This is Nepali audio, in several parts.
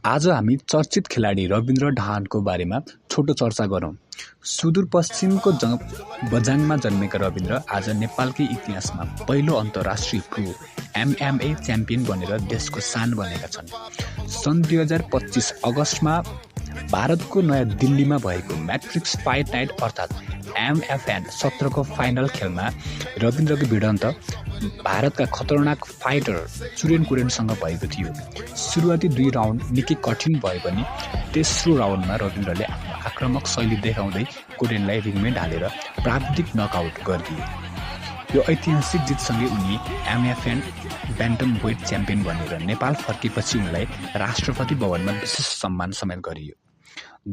आज हामी चर्चित खेलाडी रविन्द्र ढाहानको बारेमा छोटो चर्चा गरौँ। सुदूरपश्चिमको बझाङमा जन्मेका रविन्द्र आज नेपालकै इतिहासमा पहिलो अन्तर्राष्ट्रिय प्रो MMA च्याम्पियन बनेर देशको शान बनेका छन्। सन् 2025 अगस्तमा भारतको नयाँ दिल्लीमा भएको म्याट्रिक्स फाइट नाइट अर्थात् MFN 17 को फाइनल खेलमा रविन्द्रको भिडन्त भारतका खतरनाक फाइटर चुरेन कुरेनसँग भएको थियो। सुरुवाती 2 राउन्ड निकै कठिन भए पनि तेस्रो राउन्डमा रविन्द्रले आफ्नो आक्रामक शैली देखाउँदै कुरेनलाई रिङमै ढालेर प्राविधिक नकआउट गरिदिए। यो ऐतिहासिक जितसँगै उनी MFN ब्यान्टम वेट च्याम्पियन बनेर नेपाल फर्केपछि उनलाई राष्ट्रपति भवनमा विशेष सम्मान समेत गरियो।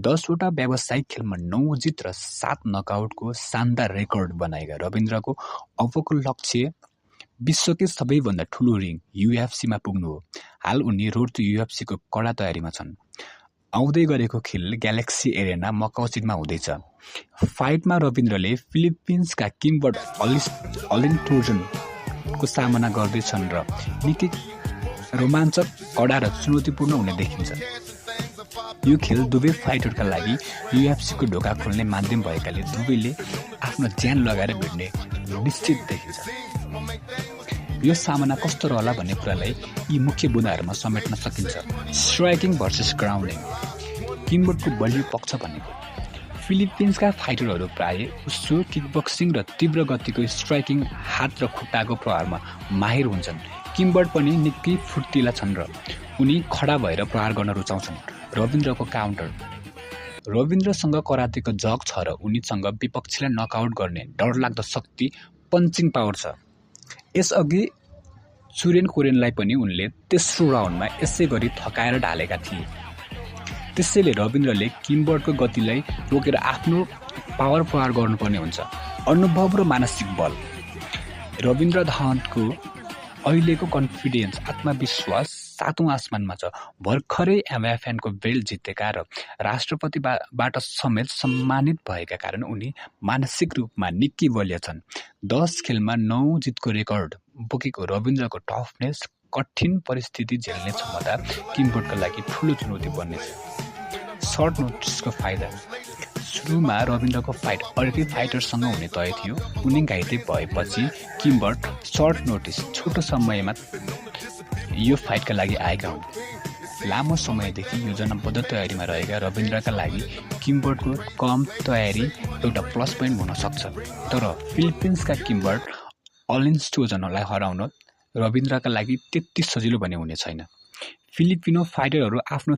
10 वटा व्यावसायिक खेलमा 9 जित र 7 नकआउटको शानदार रेकर्ड बनाएका रविन्द्रको अबको लक्ष्य विश्वकै सबैभन्दा ठूलो रिङ UFCमा पुग्नु हो। हाल उनी रोड टु UFC को कडा तयारीमा छन्। आउँदै गरेको खेल ग्यालेक्सी एरेना मकाउसिटीमा हुँदैछ। फाइटमा रविन्द्रले फिलिपिन्सका किम्बर्ट अलिन्टोजनको सामना गर्दैछन् र निकै रोमाञ्चक, कडा र चुनौतीपूर्ण हुने देखिन्छ। यो खेल दुवै फाइटरका लागि UFC को ढोका खोल्ने माध्यम भएकाले दुवैले आफ्नो ज्यान लगाएर भिड्ने निश्चित देखिन्छ। यो सामना कस्तो रहला भन्ने कुरालाई यी मुख्य बुँदाहरूमा समेट्न सकिन्छ। Striking versus grounding. किम्बर्टको बलियो पक्ष भनेको फिलिपिन्सका फाइटरहरू प्राय उस्सो किकबक्सिङ र तीव्र गतिको स्ट्राइकिङ, हात र खुट्टाको प्रहारमा माहिर हुन्छन्। किम्बर्ट पनि निकै फुर्तिला छन् र उनी खडा भएर प्रहार गर्न रुचाउँछन्। रविन्द्रको काउन्टर। रविन्द्रसँग करातेको जग छ र उनीसँग विपक्षीलाई नकआउट गर्ने डरलाग्दो शक्ति, पञ्चिङ पावर छ। यसअघि चुरेन कुरेनलाई पनि उनले तेस्रो राउन्डमा यसै गरी थकाएर ढालेका थिए। त्यसैले रविन्द्रले किम्बर्टको गतिलाई रोकेर आफ्नो पावर प्रहार गर्नुपर्ने हुन्छ। अनुभव र मानसिक बल। रविन्द्र ढाहानको अहिलेको कन्फिडेन्स, आत्मविश्वास 7औं आसमानमा छ। भर्खरै MFN को बेल्ट जितेका र राष्ट्रपतिबाट समेत सम्मानित भएका कारण उनी मानसिक रूपमा निकै बलिया छन्। 10 खेलमा 9 जितको रेकर्ड बोकेको रविन्द्रको टफनेस, कठिन परिस्थिति झेल्ने क्षमता किम्बर्टका लागि ठूलो चुनौती बन्नेछ। सर्ट नोटिसको फाइदा। सुरुमा रविन्द्रको फाइट अर्कै फाइटरसँग हुने तय थियो। उनी घाइते भएपछि किम्बर्ट सर्ट नोटिस, छोटो समयमा यो फाइटका लागि आएका हुन्। लामो समयदेखि योजनाबद्ध तयारीमा रहेका रविन्द्रका लागि किम्बर्टको कम तयारी एउटा प्लस पोइन्ट हुन सक्छ। तर फिलिपिन्सका किम्बर्ट अलिन्टोजनलाई हराउन रविन्द्रका लागि त्यति सजिलो भने हुने छैन। फिलिपिनो फाइटरहरू आफ्नो